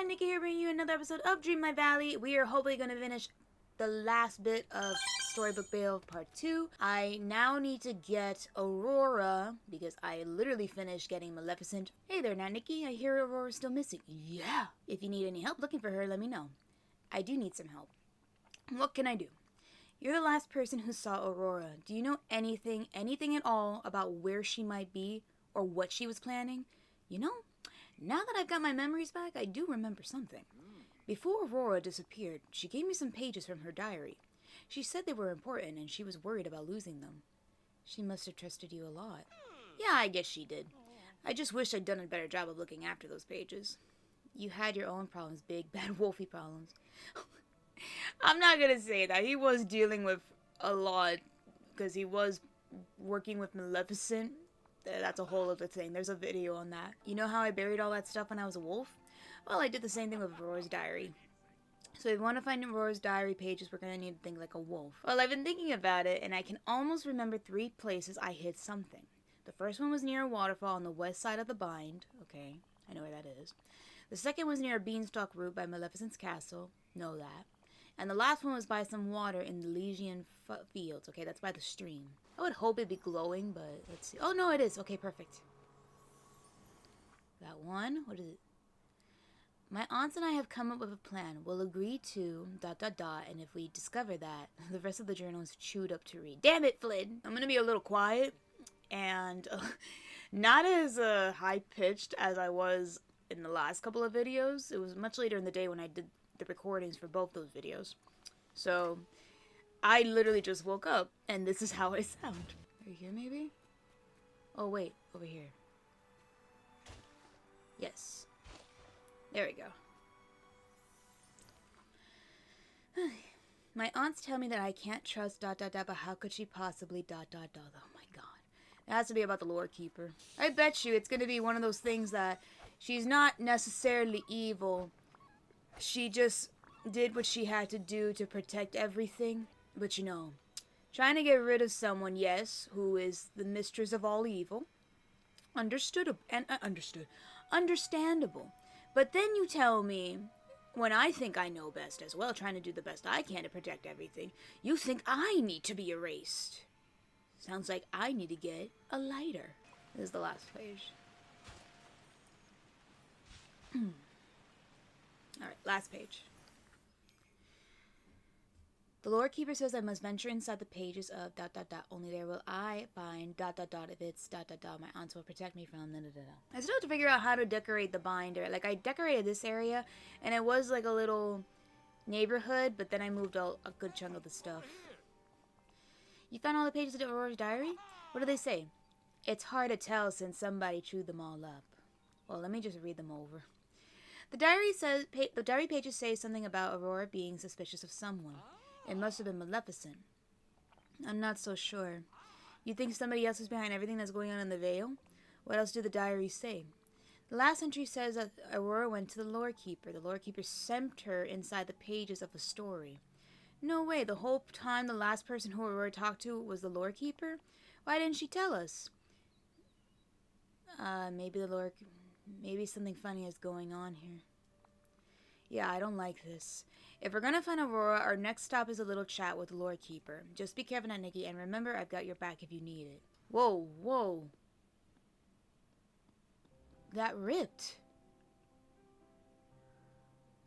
NatnickiLP here, bringing you another episode of Dreamlight Valley. We are hopefully going to finish the last bit of Storybook Bale Part 2. I now need to get Aurora, because I literally finished getting Maleficent. Hey there, NatnickiLP. I hear Aurora's still missing. Yeah. If you need any help looking for her, let me know. I do need some help. What can I do? You're the last person who saw Aurora. Do you know anything at all about where she might be or what she was planning? You know, now that I've got my memories back, I do remember something. Before Aurora disappeared, she gave me some pages from her diary. She said they were important and she was worried about losing them. She must have trusted you a lot. Yeah, I guess she did. I just wish I'd done a better job of looking after those pages. You had your own problems, big, bad, wolfy problems. I'm not gonna say that. He was dealing with a lot because he was working with Maleficent. That's a whole other thing. There's a video on that. You know how I buried all that stuff when I was a wolf? Well, I did the same thing with Aurora's diary. So if you want to find Aurora's diary pages, we're going to need to think like a wolf. Well, I've been thinking about it, and I can almost remember 3 places I hid something. The first one was near a waterfall on the west side of the bind. Okay, I know where that is. The second was near a beanstalk root by Maleficent's castle. Know that. And the last one was by some water in the Elysian fields. Okay, that's by the stream. I would hope it'd be glowing, but let's see. Oh, no, it is. Okay, perfect. That one. What is it? My aunts and I have come up with a plan. We'll agree to ... and if we discover that, the rest of the journal is chewed up to read. Damn it, Flynn! I'm gonna be a little quiet and not as high-pitched as I was in the last couple of videos. It was much later in the day when I did the recordings for both those videos. So, I literally just woke up, and this is how I sound. Right here, maybe? Oh, wait. Over here. Yes. There we go. My aunts tell me that I can't trust ... but how could she possibly ... Oh my god. It has to be about the lore keeper. I bet you it's going to be one of those things that she's not necessarily evil. She just did what she had to do to protect everything. But you know, trying to get rid of someone, yes, who is the mistress of all evil. Understandable. But then you tell me, when I think I know best as well, trying to do the best I can to protect everything, you think I need to be erased. Sounds like I need to get a lighter. This is the last page. Alright, last page. The lore keeper says I must venture inside the pages of ... Only there will I find ... If it's ... My aunts will protect me from ... I still have to figure out how to decorate the binder. Like, I decorated this area, and it was like a little neighborhood, but then I moved a good chunk of the stuff. You found all the pages of Aurora's diary? What do they say? It's hard to tell since somebody chewed them all up. Well, let me just read them over. The diary pages say something about Aurora being suspicious of someone. It must have been Maleficent. I'm not so sure. You think somebody else is behind everything that's going on in the Vale? What else do the diaries say? The last entry says that Aurora went to the lore keeper. The lore keeper sent her inside the pages of a story. No way, the whole time the last person who Aurora talked to was the lore keeper? Why didn't she tell us? Maybe something funny is going on here. Yeah, I don't like this. If we're gonna find Aurora, our next stop is a little chat with the lore keeper. Just be careful, NatnickiLP, and remember, I've got your back if you need it. Whoa, whoa. That ripped.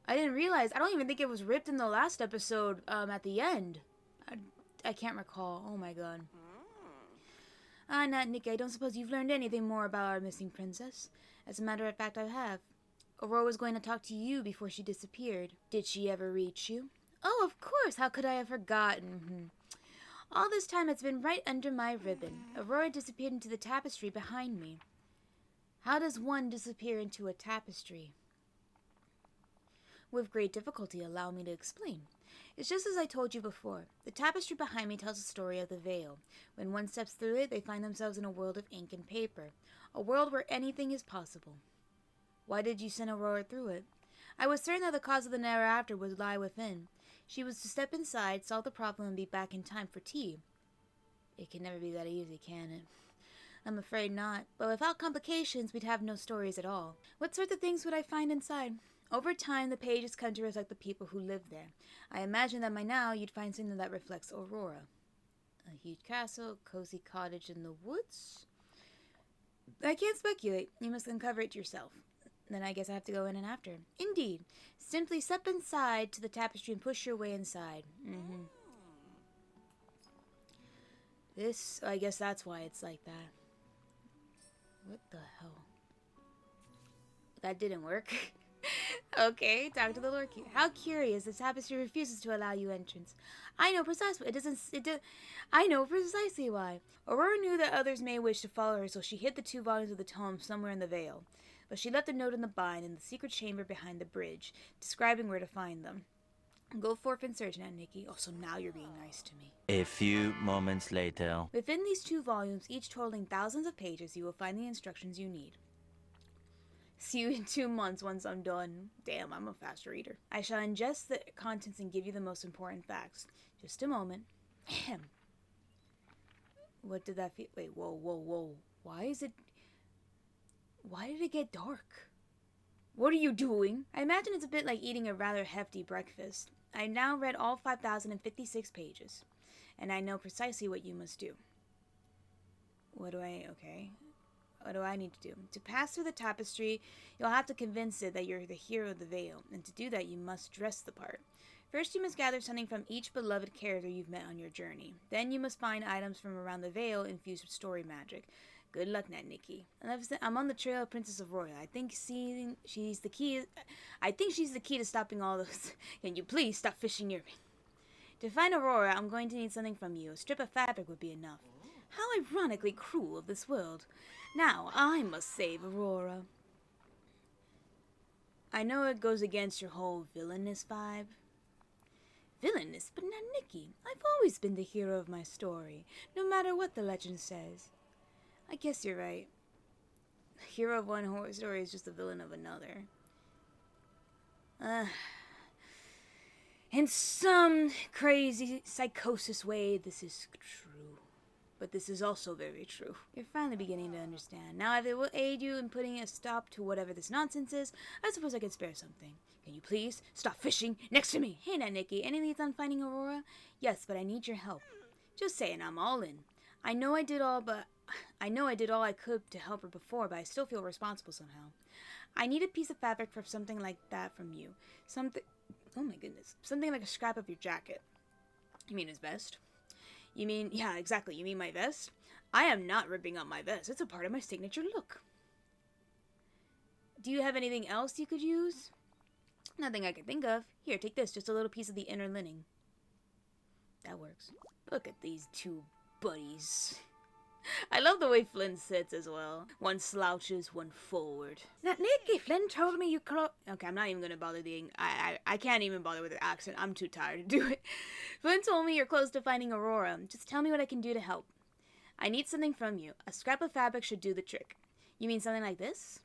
I didn't realize. I don't even think it was ripped in the last episode at the end. I can't recall. Oh my god. NatnickiLP, I don't suppose you've learned anything more about our missing princess. As a matter of fact, I have. Aurora was going to talk to you before she disappeared. Did she ever reach you? Oh, of course. How could I have forgotten? All this time it's been right under my ribbon. Aurora disappeared into the tapestry behind me. How does one disappear into a tapestry? With great difficulty, allow me to explain. It's just as I told you before. The tapestry behind me tells the story of the Vale. When one steps through it, they find themselves in a world of ink and paper. A world where anything is possible. Why did you send Aurora through it? I was certain that the cause of the never after would lie within. She was to step inside, solve the problem, and be back in time for tea. It can never be that easy, can it? I'm afraid not. But without complications, we'd have no stories at all. What sorts of things would I find inside? Over time, the pages come to reflect the people who live there. I imagine that by now you'd find something that reflects Aurora. A huge castle, cozy cottage in the woods. I can't speculate. You must uncover it yourself. Then I guess I have to go in and after. Indeed. Simply step inside to the tapestry and push your way inside. I guess that's why it's like that. What the hell? That didn't work. Okay, talk to the Lord. How curious. The tapestry refuses to allow you entrance. I know precisely. I know precisely why. Aurora knew that others may wish to follow her, so she hid the 2 volumes of the tome somewhere in the veil. But she left a note in the bind in the secret chamber behind the bridge, describing where to find them. Go forth and search, NatnickiLP. Oh, so now you're being nice to me. A few moments later. Within these 2 volumes, each totaling thousands of pages, you will find the instructions you need. See you in 2 months once I'm done. Damn, I'm a fast reader. I shall ingest the contents and give you the most important facts. Just a moment. Ahem. What did that feel? Wait, whoa. Why did it get dark? What are you doing? I imagine it's a bit like eating a rather hefty breakfast. I now read all 5,056 pages, and I know precisely what you must do. Okay. What do I need to do? To pass through the tapestry, you'll have to convince it that you're the hero of the veil, and to do that you must dress the part. First, you must gather something from each beloved character you've met on your journey. Then you must find items from around the veil infused with story magic. Good luck, NatnickiLP. I'm on the trail of Princess Aurora. I think she's the key to stopping all those. Can you please stop fishing near me? To find Aurora, I'm going to need something from you. A strip of fabric would be enough. How ironically cruel of this world. Now, I must save Aurora. I know it goes against your whole villainous vibe. Villainous? But NatnickiLP, I've always been the hero of my story, no matter what the legend says. I guess you're right. The hero of one horror story is just the villain of another. In some crazy psychosis way, this is true. But this is also very true. You're finally beginning to understand. Now, if it will aid you in putting a stop to whatever this nonsense is, I suppose I could spare something. Can you please stop fishing next to me? Hey, NatnickiLP, any leads on finding Aurora? Yes, but I need your help. Just saying, I'm all in. I know I did all I could to help her before, but I still feel responsible somehow. I need a piece of fabric for something like that from you. Oh my goodness. Something like a scrap of your jacket. You mean his vest? Yeah, exactly. You mean my vest? I am not ripping up my vest. It's a part of my signature look. Do you have anything else you could use? Nothing I can think of. Here, take this. Just a little piece of the inner lining. That works. Look at these 2 buddies. I love the way Flynn sits as well. One slouches, one forward. NatnickiLP, Flynn told me you Okay, I'm not even gonna bother I can't even bother with the accent. I'm too tired to do it. Flynn told me you're close to finding Aurora. Just tell me what I can do to help. I need something from you. A scrap of fabric should do the trick. You mean something like this?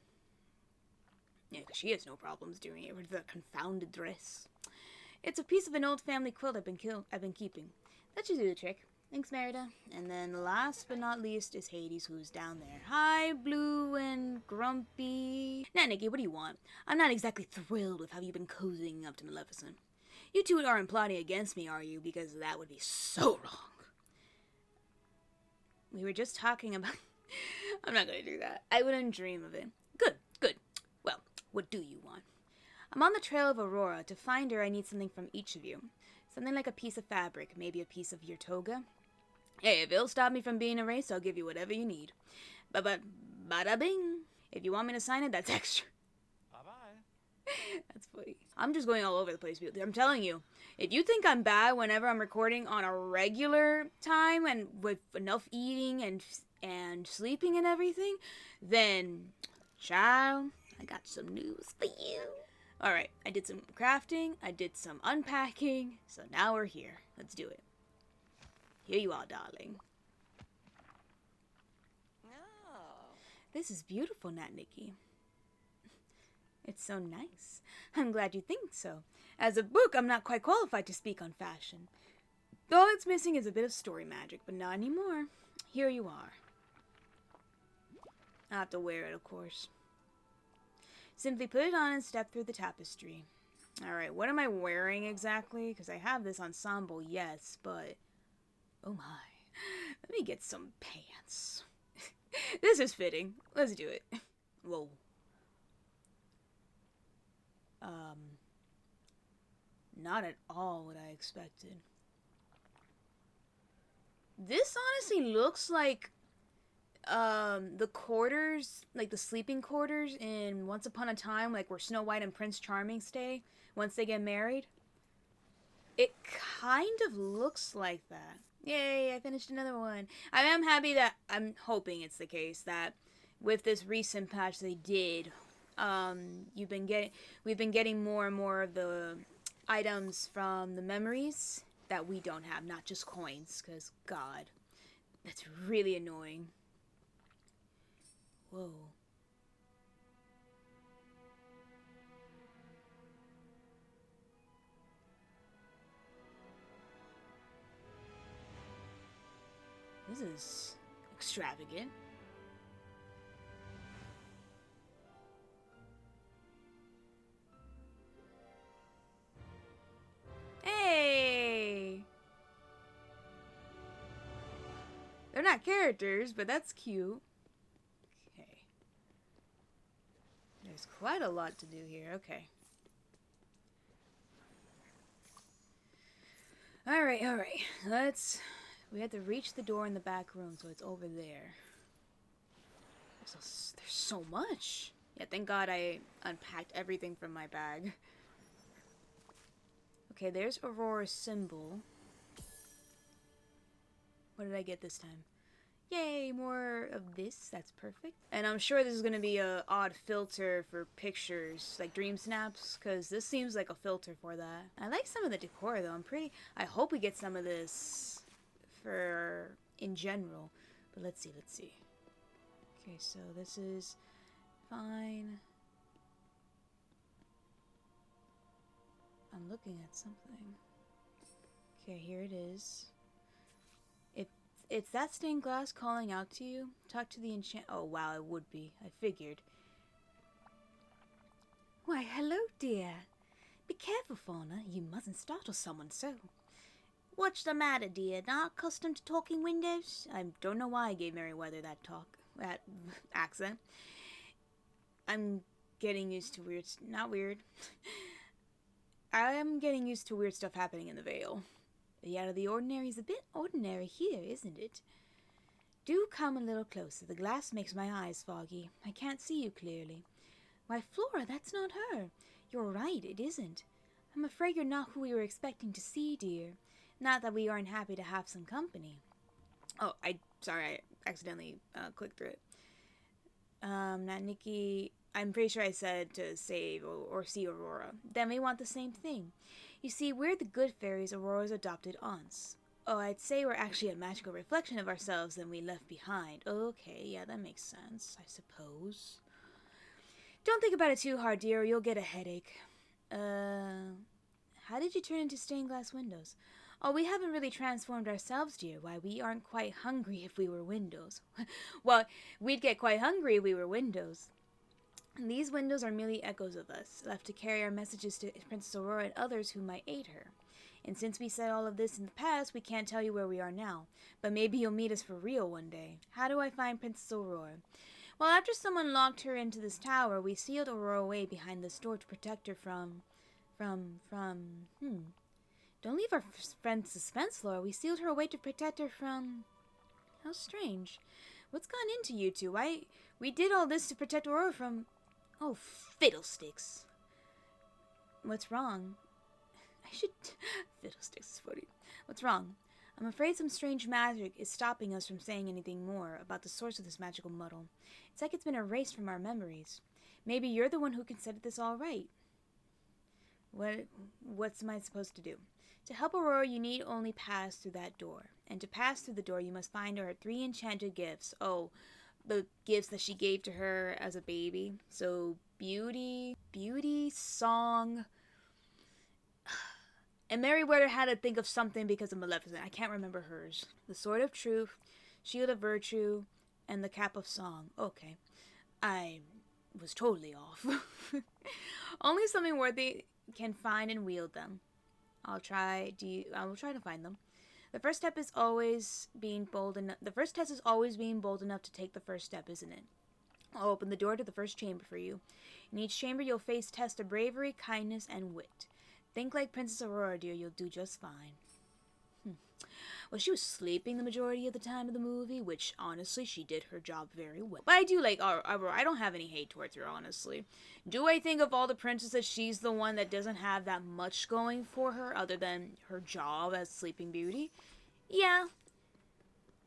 Yeah, because she has no problems doing it with the confounded dress. It's a piece of an old family quilt I've been keeping. That should do the trick. Thanks, Merida. And then last but not least is Hades, who's down there. Hi, Blue and Grumpy. NatnickiLP, what do you want? I'm not exactly thrilled with how you've been cozying up to Maleficent. You 2 aren't plotting against me, are you? Because that would be so wrong. We were just talking about... I'm not gonna do that. I wouldn't dream of it. Good. Well, what do you want? I'm on the trail of Aurora. To find her, I need something from each of you. Something like a piece of fabric, maybe a piece of your toga. Hey, if it'll stop me from being erased, I'll give you whatever you need. Bada bing. If you want me to sign it, that's extra. Bye-bye. That's funny. I'm just going all over the place. I'm telling you, if you think I'm bad whenever I'm recording on a regular time and with enough eating and sleeping and everything, then, child, I got some news for you. Alright, I did some crafting, I did some unpacking, so now we're here. Let's do it. Here you are, darling. Oh. This is beautiful, NatnickiLP. It's so nice. I'm glad you think so. As a book, I'm not quite qualified to speak on fashion. All it's missing is a bit of story magic, but not anymore. Here you are. I'll have to wear it, of course. Simply put it on and step through the tapestry. Alright, what am I wearing exactly? Because I have this ensemble, yes, but... Oh my. Let me get some pants. This is fitting. Let's do it. Whoa. Not at all what I expected. This honestly looks like the quarters, like the sleeping quarters in Once Upon a Time, like where Snow White and Prince Charming stay once they get married. It kind of looks like that. Yay, I finished another one. I am happy that, I'm hoping it's the case, that with this recent patch they did, we've been getting more and more of the items from the memories that we don't have, not just coins, because God, that's really annoying. Whoa. This is extravagant. Hey! They're not characters, but that's cute. Okay. There's quite a lot to do here. Okay. Alright, alright. We have to reach the door in the back room, so it's over there. There's so much. Yeah, thank God I unpacked everything from my bag. Okay, there's Aurora's symbol. What did I get this time? Yay, more of this. That's perfect. And I'm sure this is going to be a odd filter for pictures, like dream snaps, because this seems like a filter for that. I like some of the decor, though. I hope we get some of this for in general. But let's see. Okay, so this is fine. I'm looking at something. Okay, here it is. It's that stained glass calling out to you. Talk to the enchant. Oh wow, it would be. I figured. Why, hello, dear. Be careful, Fauna. You mustn't startle someone so. What's the matter, dear? Not accustomed to talking windows? I don't know why I gave Merryweather that accent. I'm getting used to weird. Not weird. I am getting used to weird stuff happening in the Vale. The out of the ordinary is a bit ordinary here, isn't it? Do come a little closer. The glass makes my eyes foggy. I can't see you clearly. Why, Flora, that's not her. You're right, it isn't. I'm afraid you're not who we were expecting to see, dear. Not that we aren't happy to have some company. Oh, sorry, I accidentally clicked through it. Nikki, I'm pretty sure I said to save or see Aurora. Then we want the same thing. You see, we're the good fairies, Aurora's adopted aunts. Oh, I'd say we're actually a magical reflection of ourselves than we left behind. Okay, yeah, that makes sense, I suppose. Don't think about it too hard, dear, or you'll get a headache. How did you turn into stained glass windows? Oh, we haven't really transformed ourselves, dear. Why, we aren't quite hungry if we were windows. Well, we'd get quite hungry if we were windows. These windows are merely echoes of us, left to carry our messages to Princess Aurora and others who might aid her. And since we said all of this in the past, we can't tell you where we are now. But maybe you'll meet us for real one day. How do I find Princess Aurora? Well, after someone locked her into this tower, we sealed Aurora away behind this door to protect her from... Don't leave our friend suspense, Laura. We sealed her away to protect her from... How strange. What's gone into you two? We did all this to protect Aurora from... Oh, fiddlesticks. What's wrong? Fiddlesticks is funny. What's wrong? I'm afraid some strange magic is stopping us from saying anything more about the source of this magical muddle. It's like it's been erased from our memories. Maybe you're the one who can set this all right. What am I supposed to do? To help Aurora, you need only pass through that door. And to pass through the door, you must find her 3 enchanted gifts. Oh, the gifts that she gave to her as a baby. So, beauty, song. And Merryweather had to think of something because of Maleficent. I can't remember hers. The Sword of Truth, Shield of Virtue, and the Cap of Song. Okay. I'm was totally off. Only something worthy can find and wield them. I will try to find them. The first step is always being bold enough. The first test is always being bold enough to take the first step, isn't it? I'll open the door to the first chamber for you. In each chamber, you'll face tests of bravery, kindness, and wit. Think like Princess Aurora, dear. You'll do just fine. Well, she was sleeping the majority of the time of the movie, which, honestly, she did her job very well. But I do like Aurora. I don't have any hate towards her, honestly. Do I think of all the princesses, she's the one that doesn't have that much going for her, other than her job as Sleeping Beauty? Yeah.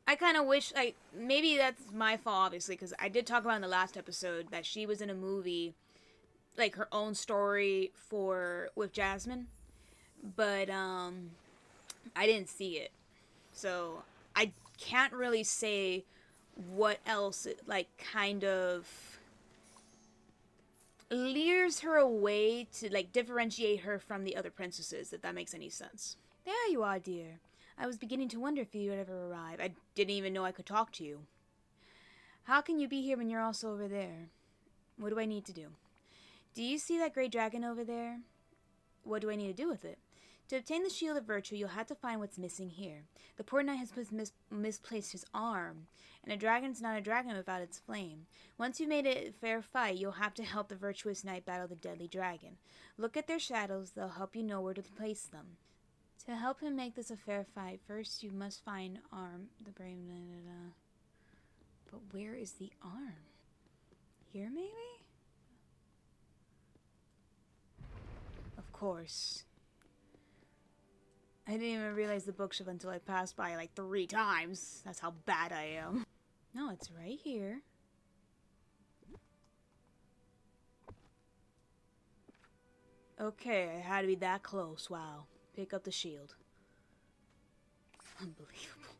I kind of wish, like, maybe that's my fault, obviously, because I did talk about in the last episode that she was in a movie, like, her own story with Jasmine. But, I didn't see it. So, I can't really say what else, like, kind of lures her away to, like, differentiate her from the other princesses, if that makes any sense. There you are, dear. I was beginning to wonder if you would ever arrive. I didn't even know I could talk to you. How can you be here when you're also over there? What do I need to do? Do you see that great dragon over there? What do I need to do with it? To obtain the Shield of Virtue, you'll have to find what's missing here. The poor knight has misplaced his arm, and a dragon's not a dragon without its flame. Once you've made it a fair fight, you'll have to help the virtuous knight battle the deadly dragon. Look at their shadows, they'll help you know where to place them. To help him make this a fair fight, first you must find arm, the brave... But where is the arm? Here, maybe? Of course. I didn't even realize the bookshelf until I passed by like 3 times. That's how bad I am. No, it's right here. Okay, I had to be that close. Wow. Pick up the shield. Unbelievable.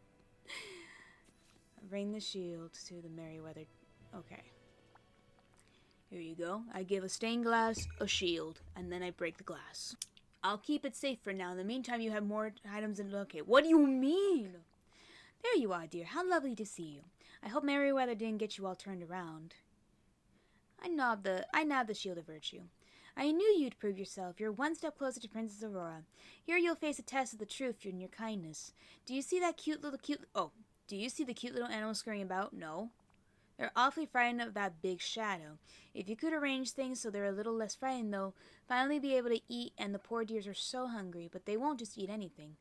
Bring the shield to the Merryweather. Okay. Here you go. I give a stained glass a shield, and then I break the glass. I'll keep it safe for now. In the meantime, you have more items in... Okay, what do you mean? There you are, dear. How lovely to see you. I hope Merryweather didn't get you all turned around. I nabbed the Shield of Virtue. I knew you'd prove yourself. You're one step closer to Princess Aurora. Here you'll face a test of the truth in your kindness. Do you see that do you see the cute little animals scurrying about? No. They're awfully frightened of that big shadow. If you could arrange things so they're a little less frightened, they'll finally be able to eat, and the poor dears are so hungry, but they won't just eat anything.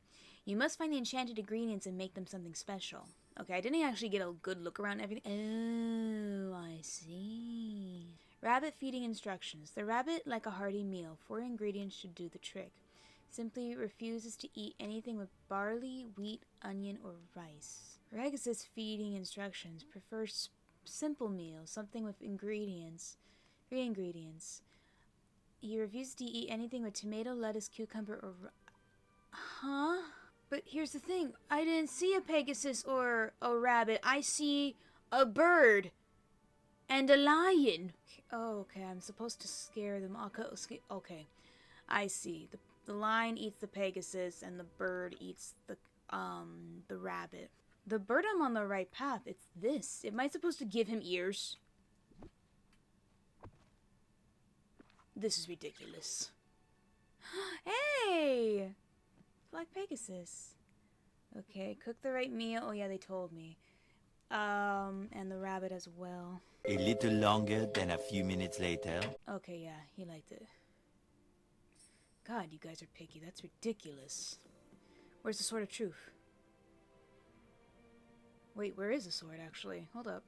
You must find the enchanted ingredients and make them something special. Okay, I didn't actually get a good look around everything. Oh, I see. Rabbit feeding instructions. The rabbit like a hearty meal. 4 ingredients should do the trick. Simply refuses to eat anything with barley, wheat, onion, or rice. Regis's feeding instructions. Prefers simple meals, something with 3 ingredients. He refuses to eat anything with tomato, lettuce, cucumber, or... Huh? But here's the thing. I didn't see a Pegasus or a rabbit. I see a bird and a lion. Oh, okay. I'm supposed to scare them. Okay. I see. The lion eats the Pegasus and the bird eats the rabbit. The bird, I'm on the right path. It's this. Am I supposed to give him ears? This is ridiculous. Hey! Black Pegasus. Okay, cook the right meal. Oh yeah, they told me. And the rabbit as well. A little longer than a few minutes later. Okay, yeah, he liked it. God, you guys are picky. That's ridiculous. Where's the Sword of Truth? Wait, where is the sword, actually? Hold up.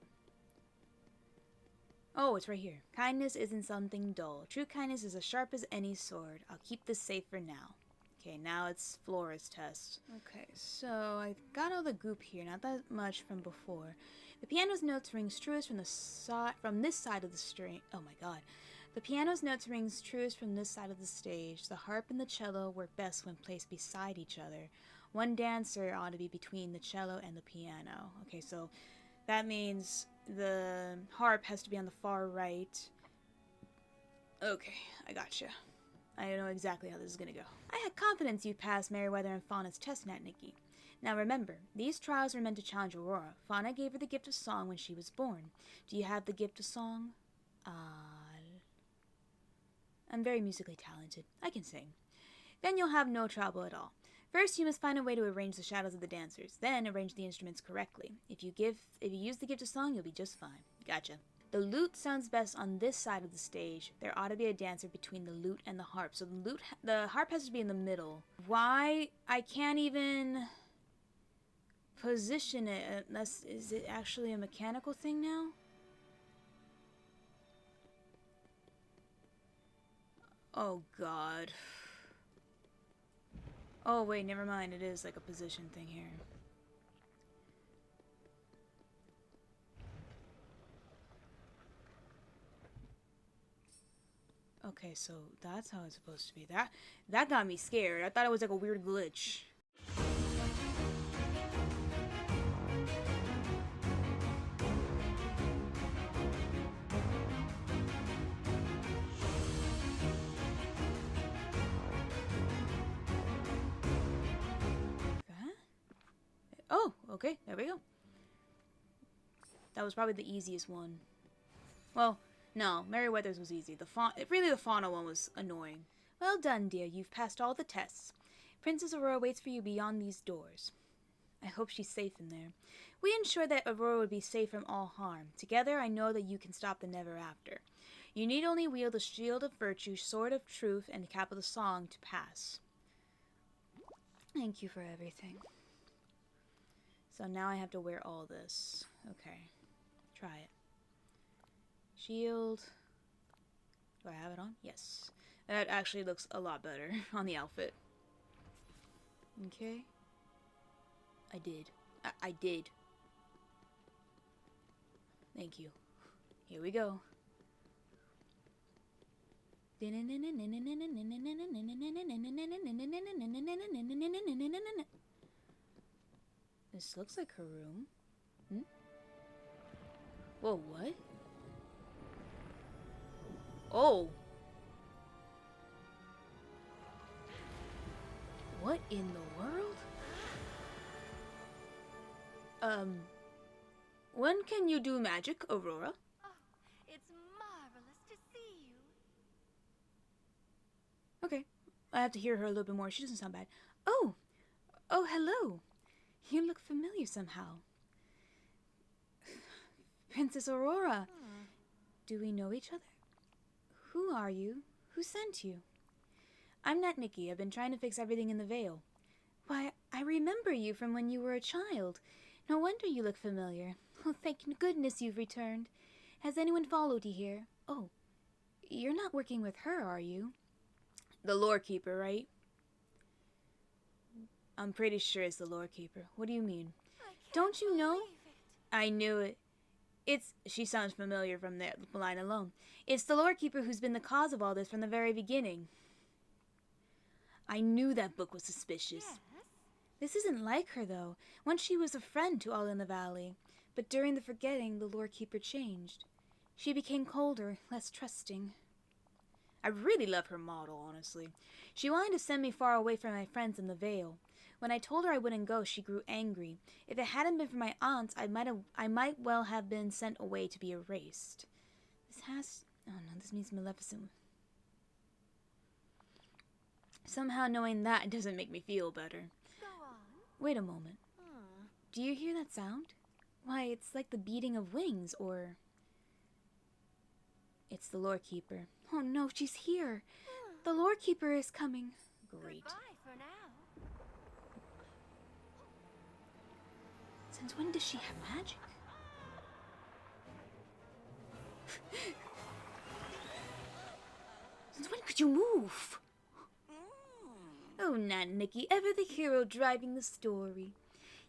Oh, it's right here. Kindness isn't something dull. True kindness is as sharp as any sword. I'll keep this safe for now. Okay, now it's Flora's test. Okay, so I got all the goop here. Not that much from before. The piano's notes rings truest from this side of the string. Oh my god. The piano's notes rings truest from this side of the stage. The harp and the cello work best when placed beside each other. One dancer ought to be between the cello and the piano. Okay, so that means the harp has to be on the far right. Okay, I gotcha. I know exactly how this is gonna go. I had confidence you'd pass Merryweather and Fauna's test, NatnickiLP. Now remember, these trials were meant to challenge Aurora. Fauna gave her the gift of song when she was born. Do you have the gift of song? I'm very musically talented. I can sing. Then you'll have no trouble at all. First, you must find a way to arrange the shadows of the dancers. Then, arrange the instruments correctly. If you use the gift of song, you'll be just fine. Gotcha. The lute sounds best on this side of the stage. There ought to be a dancer between the lute and the harp. So the harp has to be in the middle. Why? I can't even position it unless... Is it actually a mechanical thing now? Oh, God. Oh, wait, never mind. It is like a position thing here. Okay, so that's how it's supposed to be. That got me scared. I thought it was like a weird glitch. Oh, okay, there we go. That was probably the easiest one. Well, no, Merryweather's was easy. The fauna one was annoying. Well done, dear. You've passed all the tests. Princess Aurora waits for you beyond these doors. I hope she's safe in there. We ensure that Aurora would be safe from all harm. Together, I know that you can stop the Never After. You need only wield the Shield of Virtue, Sword of Truth, and the Cap of the Song to pass. Thank you for everything. So now I have to wear all this. Okay. Try it. Shield. Do I have it on? Yes. That actually looks a lot better on the outfit. Okay. I did. I did. Thank you. Here we go. This looks like her room. Hmm? Whoa, what? Oh. What in the world? When can you do magic, Aurora? Oh, it's marvelous to see you. Okay. I have to hear her a little bit more. She doesn't sound bad. Oh, hello. You look familiar somehow. Princess Aurora. Do we know each other? Who are you? Who sent you? I'm NatnickiLP. I've been trying to fix everything in the Vale. Why, I remember you from when you were a child. No wonder you look familiar. Oh, thank goodness you've returned. Has anyone followed you here? Oh, you're not working with her, are you? The Lore Keeper, right? I'm pretty sure it's the Lore Keeper. What do you mean? Don't you know? I knew it. She sounds familiar from that line alone. It's the Lore Keeper who's been the cause of all this from the very beginning. I knew that book was suspicious. Yes. This isn't like her, though. Once she was a friend to all in the valley. But during the forgetting, the Lore Keeper changed. She became colder, less trusting. I really love her model, honestly. She wanted to send me far away from my friends in the Vale. When I told her I wouldn't go, she grew angry. If it hadn't been for my aunts, I might well have been sent away to be erased. Oh no, this means Maleficent. Somehow knowing that doesn't make me feel better. Go on. Wait a moment. Do you hear that sound? Why, it's like the beating of wings, or... It's the Lore Keeper. Oh no, she's here. The Lore Keeper is coming. Great. Goodbye for now. Since when does she have magic? Since when could you move? Oh, NatnickiLP, ever the hero driving the story.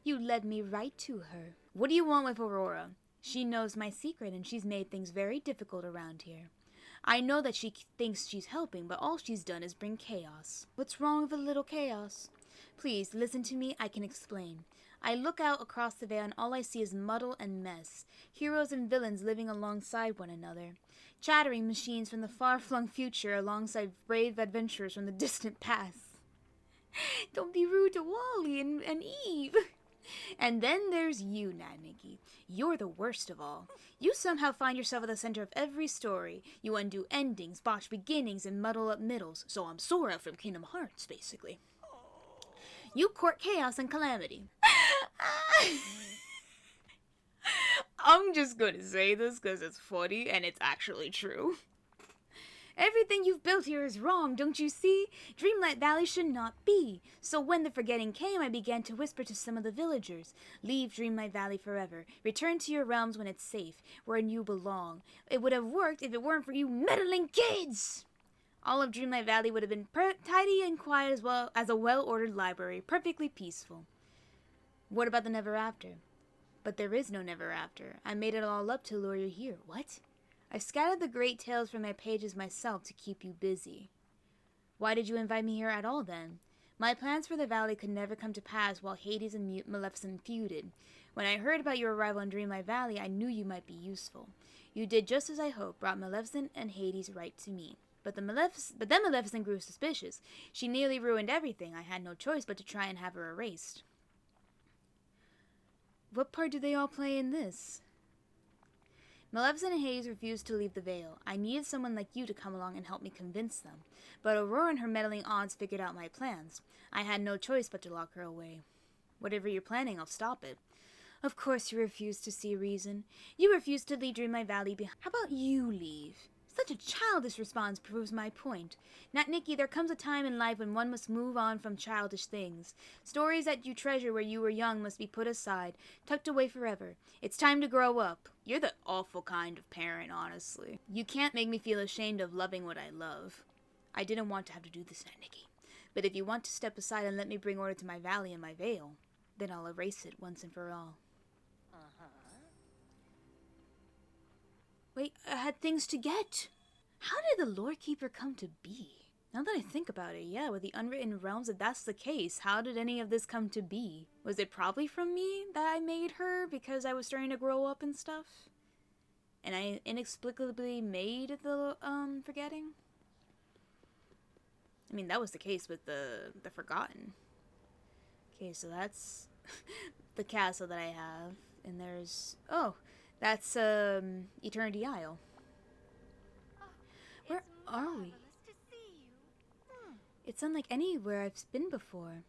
You led me right to her. What do you want with Aurora? She knows my secret, and she's made things very difficult around here. I know that she thinks she's helping, but all she's done is bring chaos. What's wrong with a little chaos? Please, listen to me, I can explain. I look out across the Vale, and all I see is muddle and mess. Heroes and villains living alongside one another. Chattering machines from the far-flung future alongside brave adventurers from the distant past. Don't be rude to Wally and Eve. And then there's you, NatnickiLP. You're the worst of all. You somehow find yourself at the center of every story. You undo endings, botch beginnings, and muddle up middles. So I'm Sora from Kingdom Hearts, basically. You court chaos and calamity. I'm just gonna say this because it's funny and it's actually true. Everything you've built here is wrong, don't you see? Dreamlight Valley should not be. So when the forgetting came, I began to whisper to some of the villagers. Leave Dreamlight Valley forever. Return to your realms when it's safe, where you belong. It would have worked if it weren't for you meddling kids! All of Dreamlight Valley would have been tidy and quiet as well as a well-ordered library, perfectly peaceful. What about the never after? But there is no never after. I made it all up to lure you here. What? I scattered the great tales from my pages myself to keep you busy. Why did you invite me here at all, then? My plans for the valley could never come to pass while Hades and Maleficent feuded. When I heard about your arrival in Dreamlight Valley, I knew you might be useful. You did just as I hoped, brought Maleficent and Hades right to me. But then Maleficent grew suspicious. She nearly ruined everything. I had no choice but to try and have her erased. What part do they all play in this? Maleficent and Hades refused to leave the Vale. I needed someone like you to come along and help me convince them. But Aurora and her meddling aunts figured out my plans. I had no choice but to lock her away. Whatever you're planning, I'll stop it. Of course you refuse to see reason. You refuse to leave Dreamlight Valley behind. How about you leave? Such a childish response proves my point. NatnickiLP, there comes a time in life when one must move on from childish things. Stories that you treasure where you were young must be put aside, tucked away forever. It's time to grow up. You're the awful kind of parent, honestly. You can't make me feel ashamed of loving what I love. I didn't want to have to do this, NatnickiLP. But if you want to step aside and let me bring order to my valley and my Vale, then I'll erase it once and for all. Wait, I had things to get. How did the Lore Keeper come to be? Now that I think about it, yeah, with the Unwritten Realms, if that's the case, how did any of this come to be? Was it probably from me that I made her because I was starting to grow up and stuff? And I inexplicably made the, forgetting? I mean, that was the case with the Forgotten. Okay, so that's the castle that I have. And there's, oh, that's, Eternity Isle. Where are we? To see you. It's unlike anywhere I've been before.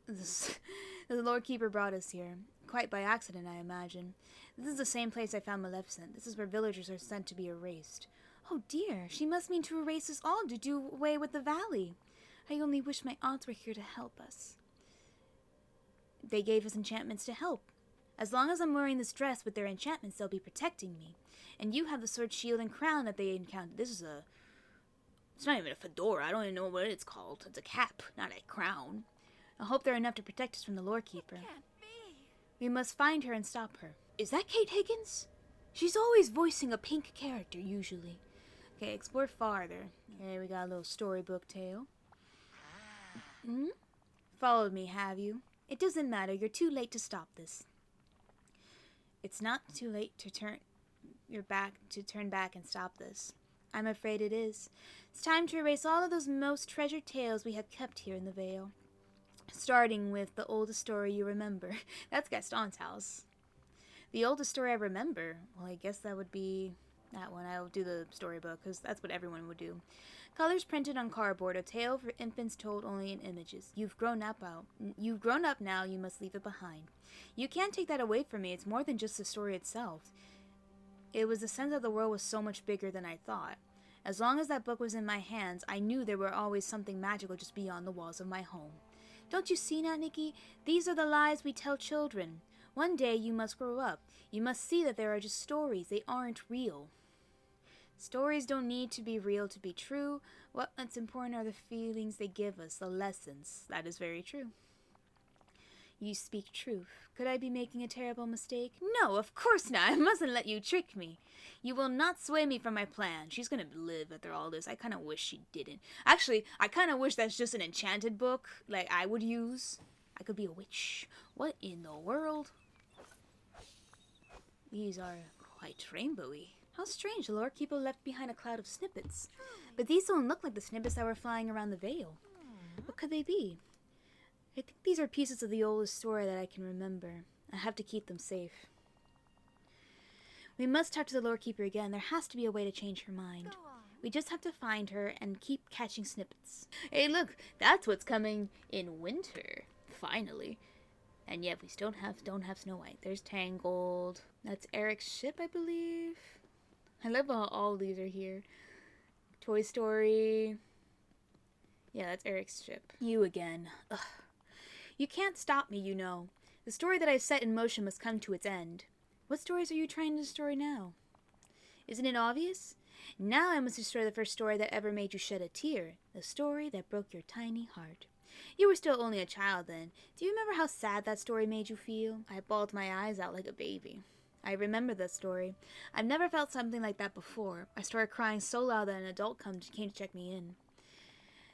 The Lord Keeper brought us here. Quite by accident, I imagine. This is the same place I found Maleficent. This is where villagers are sent to be erased. Oh dear, she must mean to erase us all to do away with the valley. I only wish my aunts were here to help us. They gave us enchantments to help. As long as I'm wearing this dress with their enchantments, they'll be protecting me. And you have the sword, shield, and crown that they encountered. This is a... It's not even a fedora. I don't even know what it's called. It's a cap, not a crown. I hope they're enough to protect us from the Lore Keeper. Can't be. We must find her and stop her. Is that Kate Higgins? She's always voicing a pink character, usually. Okay, explore farther. Okay, we got a little storybook tale. Followed me, have you? It doesn't matter. You're too late to stop this. It's not too late to turn back and stop this. I'm afraid it is. It's time to erase all of those most treasured tales we have kept here in the Vale. Starting with the oldest story you remember. That's Gaston's house. The oldest story I remember? Well, I guess that would be that one. I'll do the storybook, because that's what everyone would do. Colors printed on cardboard, a tale for infants told only in images. You've grown up now, you must leave it behind. You can't take that away from me. It's more than just the story itself. It was the sense that the world was so much bigger than I thought. As long as that book was in my hands, I knew there were always something magical just beyond the walls of my home. Don't you see, NatnickiLP? These are the lies we tell children. One day you must grow up. You must see that they are just stories. They aren't real. Stories don't need to be real to be true. What's important are the feelings they give us, the lessons. That is very true. You speak truth. Could I be making a terrible mistake? No, of course not. I mustn't let you trick me. You will not sway me from my plan. She's gonna live after all this. I kind of wish she didn't. Actually, I kind of wish that's just an enchanted book, like I would use. I could be a witch. What in the world? These are quite rainbowy. How strange, the Lore Keeper left behind a cloud of snippets. But these don't look like the snippets that were flying around the Vale. What could they be? I think these are pieces of the oldest story that I can remember. I have to keep them safe. We must talk to the lore keeper again. There has to be a way to change her mind. Go on. We just have to find her and keep catching snippets. Hey, look, that's what's coming in winter. Finally. And yet we still don't have Snow White. There's Tangled. That's Eric's ship, I believe. I love how all these are here. Toy Story. Yeah, that's Eric's ship. You again. Ugh. You can't stop me, you know. The story that I've set in motion must come to its end. What stories are you trying to destroy now? Isn't it obvious? Now I must destroy the first story that ever made you shed a tear. The story that broke your tiny heart. You were still only a child then. Do you remember how sad that story made you feel? I bawled my eyes out like a baby. I remember that story. I've never felt something like that before. I started crying so loud that an adult came to check me in.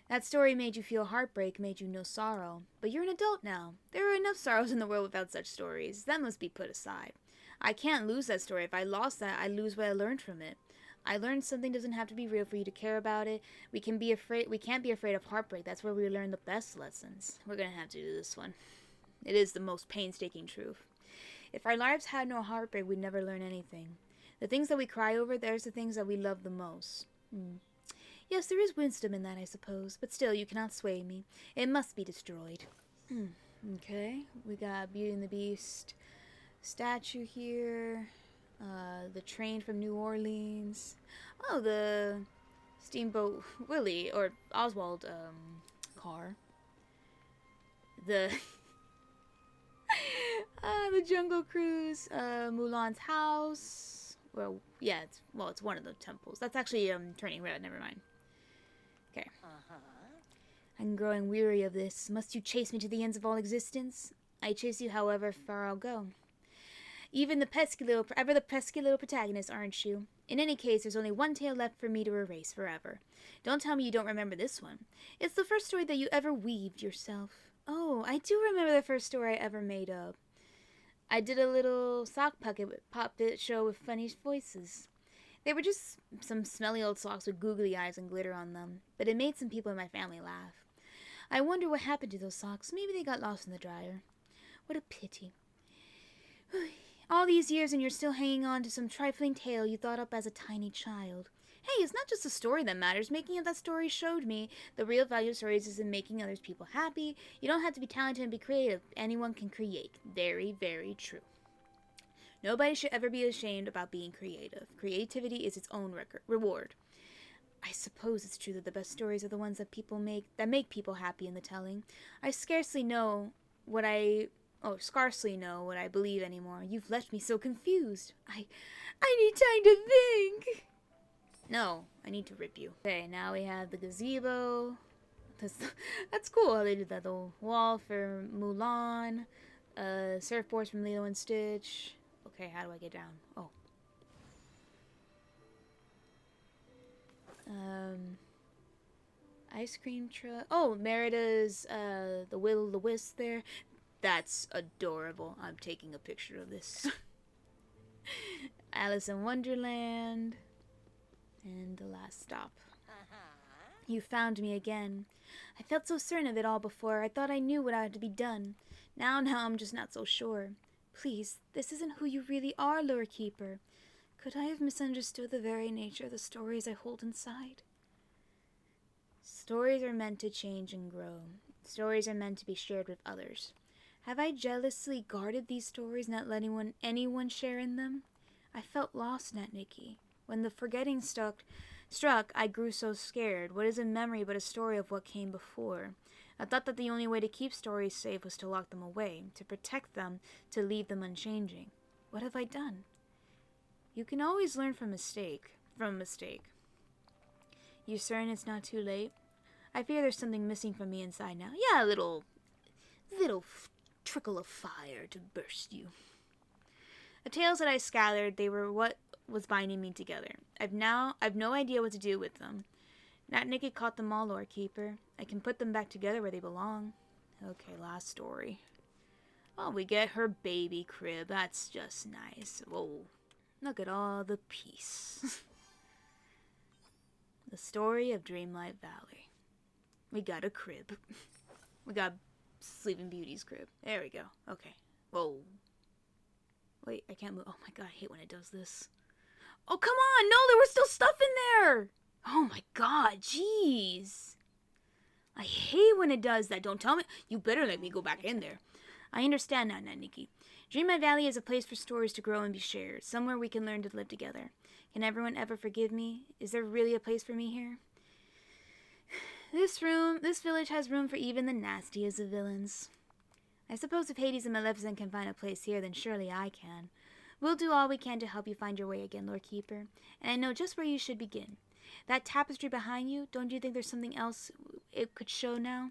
That story made you feel heartbreak, made you know sorrow. But you're an adult now. There are enough sorrows in the world without such stories. That must be put aside. I can't lose that story. If I lost that, I lose what I learned from it. I learned something doesn't have to be real for you to care about it. We can't be afraid of heartbreak. That's where we learn the best lessons. We're gonna have to do this one. It is the most painstaking truth. If our lives had no heartbreak, we'd never learn anything. The things that we cry over, there's the things that we love the most. Yes, there is wisdom in that, I suppose. But still, you cannot sway me. It must be destroyed. Okay, we got Beauty and the Beast statue here. The train from New Orleans. Oh, the Steamboat Willie, or Oswald, car. The the Jungle Cruise, Mulan's house. Well, yeah, it's one of the temples. That's actually Turning Red. Never mind. Okay. I'm growing weary of this. Must you chase me to the ends of all existence? I chase you however far I'll go. Ever the pesky little protagonist, aren't you? In any case, there's only one tale left for me to erase forever. Don't tell me you don't remember this one. It's the first story that you ever weaved yourself. Oh, I do remember the first story I ever made up. I did a little sock puppet show with funny voices. They were just some smelly old socks with googly eyes and glitter on them, but it made some people in my family laugh. I wonder what happened to those socks. Maybe they got lost in the dryer. What a pity. All these years and you're still hanging on to some trifling tale you thought up as a tiny child. Hey, it's not just the story that matters. Making of that story showed me the real value of stories is in making others people happy. You don't have to be talented and be creative. Anyone can create. Very, very true. Nobody should ever be ashamed about being creative. Creativity is its own reward. I suppose it's true that the best stories are the ones that make people happy in the telling. I scarcely know what I believe anymore. You've left me so confused. I need time to think. No, I need to rip you. Okay, now we have the gazebo. That's cool how they did that. The wall for Mulan. Surfboards from Lilo and Stitch. Okay, how do I get down? Oh. Ice cream truck. Oh, Merida's, the Will-o'-the-Wisp there. That's adorable. I'm taking a picture of this. Alice in Wonderland. And the last stop. You found me again. I felt so certain of it all before. I thought I knew what had to be done. Now I'm just not so sure. Please, this isn't who you really are, Lure Keeper. Could I have misunderstood the very nature of the stories I hold inside? Stories are meant to change and grow. Stories are meant to be shared with others. Have I jealously guarded these stories, not letting anyone share in them? I felt lost, NatNikki. When the forgetting struck, I grew so scared. What is a memory but a story of what came before? I thought that the only way to keep stories safe was to lock them away, to protect them, to leave them unchanging. What have I done? You can always learn from a mistake. You certain it's not too late? I fear there's something missing from me inside now. Yeah, a little trickle of fire to burst you. The tales that I scattered, they were what was binding me together. I've no idea what to do with them. NatNikki caught them all, Lore Keeper. I can put them back together where they belong. Okay, last story. Oh, we get her baby crib. That's just nice. Whoa. Look at all the peace. The story of Dreamlight Valley. We got a crib. We got Sleeping Beauty's crib. There we go. Okay. Whoa. Wait, I can't move. Oh my god, I hate when it does this. Oh, come on! No, there was still stuff in there! Oh my god, jeez. I hate when it does that. Don't tell me. You better let me go back in there. I understand now, NatNikki. Dreamlight Valley is a place for stories to grow and be shared. Somewhere we can learn to live together. Can everyone ever forgive me? Is there really a place for me here? This village has room for even the nastiest of villains. I suppose if Hades and Maleficent can find a place here, then surely I can. We'll do all we can to help you find your way again, Lord Keeper. And I know just where you should begin. That tapestry behind you, don't you think there's something else it could show now?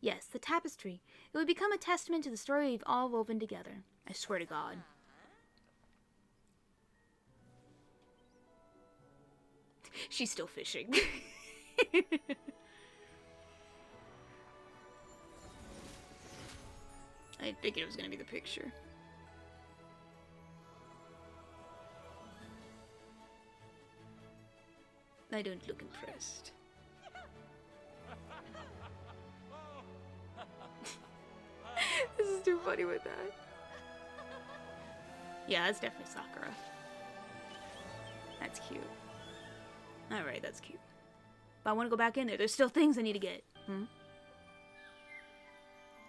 Yes, the tapestry. It would become a testament to the story we've all woven together. I swear to God. She's still fishing. I figured it was going to be the picture. I don't look impressed. This is too funny with that. Yeah, that's definitely Sakura. That's cute. Alright, that's cute. But I want to go back in there. There's still things I need to get.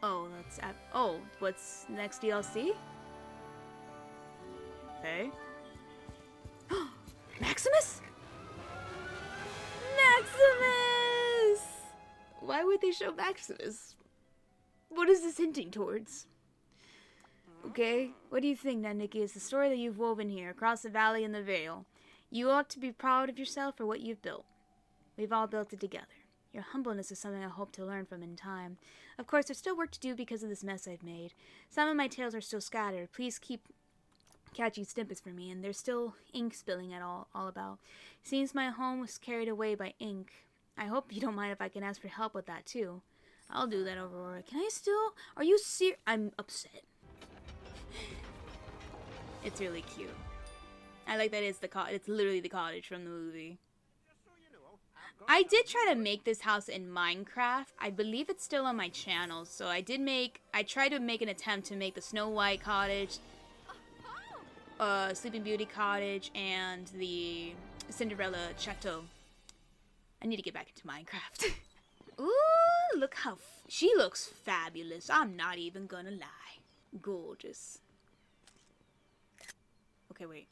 Oh, that's... Oh, what's next DLC? Okay. Maximus? Maximus! Why would they show Maximus? What is this hinting towards? Okay, what do you think, NatNikki, is the story that you've woven here, across the valley and the Vale? You ought to be proud of yourself for what you've built. We've all built it together. Your humbleness is something I hope to learn from in time. Of course, there's still work to do because of this mess I've made. Some of my tales are still scattered. Please keep catching snippets for me, and there's still ink spilling at all about. Seems my home was carried away by ink. I hope you don't mind if I can ask for help with that, too. I'll do that, Aurora. Can I still... Are you serious? I'm upset. It's really cute. I like that it's literally the cottage from the movie. I did try to make this house in Minecraft. I believe it's still on my channel. So I tried to make an attempt to make the Snow White cottage, Sleeping Beauty cottage, and the Cinderella chateau. I need to get back into Minecraft. Ooh, look how... she looks fabulous. I'm not even gonna lie. Gorgeous. Okay, wait.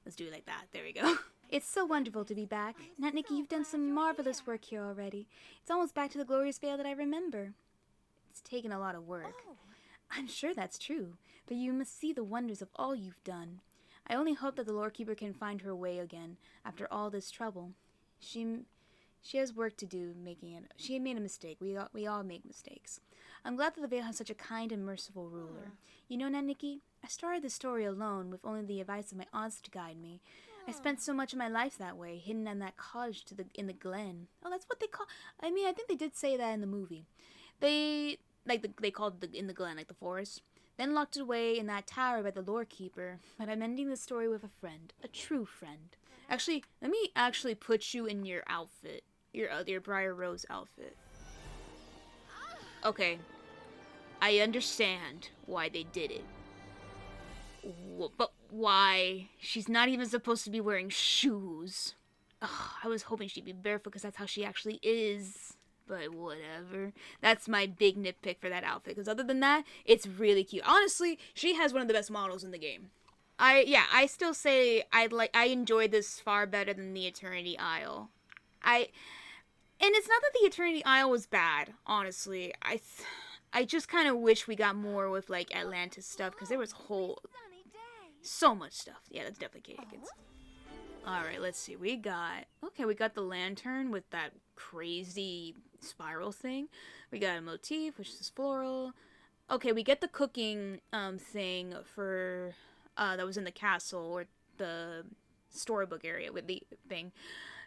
Let's do it like that. There we go. It's so wonderful to be back. NatNikki, you've done some marvelous work here already. It's almost back to the glorious Vale that I remember. It's taken a lot of work. I'm sure that's true, but you must see the wonders of all you've done. I only hope that the Lord Keeper can find her way again after all this trouble. She has work to do making it. She made a mistake. We all make mistakes. I'm glad that the Vale has such a kind and merciful ruler. You know, NatNikki, I started this story alone with only the advice of my aunts to guide me. I spent so much of my life that way, hidden in that cottage in the glen. Oh, that's what they call... I mean, I think they did say that in the movie. They called it in the glen, like the forest. Then locked it away in that tower by the Lord Keeper. But I'm ending the story with a friend. A true friend. Actually, let me actually put you in your outfit. Your Briar Rose outfit. Okay. I understand why they did it. But why? She's not even supposed to be wearing shoes. Ugh, I was hoping she'd be barefoot because that's how she actually is. But whatever. That's my big nitpick for that outfit. Because other than that, it's really cute. Honestly, she has one of the best models in the game. I still say I enjoyed this far better than the Eternity Isle. And it's not that the Eternity Isle was bad, honestly. I just kind of wish we got more with, like, Atlantis stuff, because there was so much stuff. Yeah, that's definitely Higgins. Alright, let's see. We got the lantern with that crazy spiral thing. We got a motif, which is floral. Okay, we get the cooking thing for that was in the castle or the storybook area with the thing.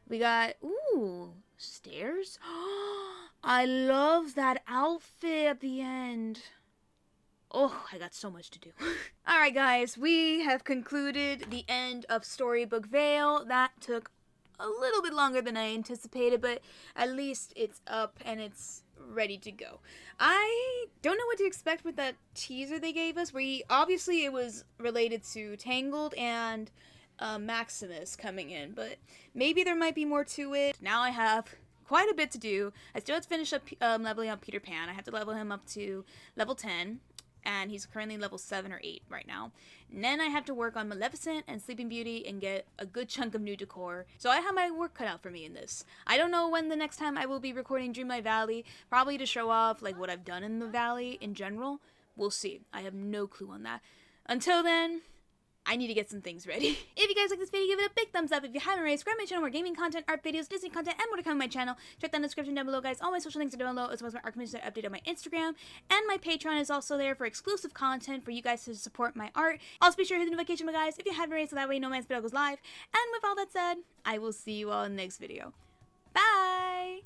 We got stairs. I love that outfit at the end. Oh, I got so much to do. Alright guys, we have concluded the end of Storybook Vale. That took a little bit longer than I anticipated, but at least it's up and it's ready to go. I don't know what to expect with that teaser they gave us. Obviously it was related to Tangled and Maximus coming in, but maybe there might be more to it. Now I have quite a bit to do. I still have to finish up leveling up Peter Pan. I have to level him up to level 10. And he's currently level 7 or 8 right now. And then I have to work on Maleficent and Sleeping Beauty and get a good chunk of new decor. So I have my work cut out for me in this. I don't know when the next time I will be recording Dreamlight Valley. Probably to show off like what I've done in the valley in general. We'll see. I have no clue on that. Until then, I need to get some things ready. If you guys like this video, give it a big thumbs up. If you haven't already, subscribe to my channel, more gaming content, art videos, Disney content, and more to come on my channel. Check down the description down below, guys. All my social links are down below, as well as my art community update on my Instagram. And my Patreon is also there for exclusive content for you guys to support my art. Also, be sure to hit the notification bell, guys, if you haven't already, so that way you know when my video goes live. And with all that said, I will see you all in the next video. Bye!